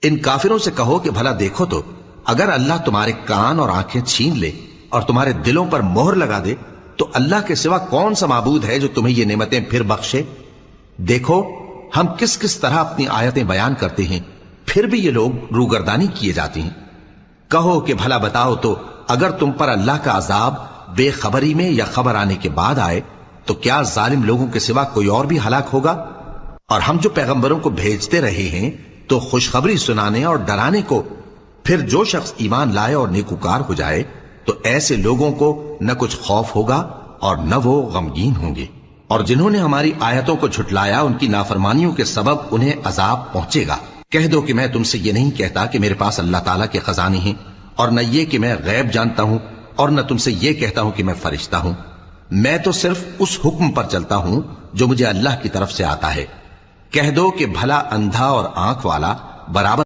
ان کافروں سے کہو کہ بھلا دیکھو تو اگر اللہ تمہارے کان اور آنکھیں چھین لے اور تمہارے دلوں پر مہر لگا دے تو اللہ کے سوا کون سا معبود ہے جو تمہیں یہ نعمتیں پھر بخشے؟ دیکھو ہم کس کس طرح اپنی آیتیں بیان کرتے ہیں، پھر بھی یہ لوگ روگردانی کیے جاتے ہیں۔ کہو کہ بھلا بتاؤ تو اگر تم پر اللہ کا عذاب بے خبری میں یا خبر آنے کے بعد آئے تو کیا ظالم لوگوں کے سوا کوئی اور بھی ہلاک ہوگا؟ اور ہم جو پیغمبروں کو بھیجتے رہے ہیں تو خوشخبری سنانے اور ڈرانے کو، پھر جو شخص ایمان لائے اور نیکوکار ہو جائے تو ایسے لوگوں کو نہ کچھ خوف ہوگا اور نہ وہ غمگین ہوں گے، اور جنہوں نے ہماری آیتوں کو جھٹلایا ان کی نافرمانیوں کے سبب انہیں عذاب پہنچے گا۔ کہہ دو کہ میں تم سے یہ نہیں کہتا کہ میرے پاس اللہ تعالیٰ کے خزانے ہیں، اور نہ یہ کہ میں غیب جانتا ہوں، اور نہ تم سے یہ کہتا ہوں کہ میں فرشتہ ہوں۔ میں تو صرف اس حکم پر چلتا ہوں جو مجھے اللہ کی طرف سے آتا ہے۔ کہہ دو کہ بھلا اندھا اور آنکھ والا برابر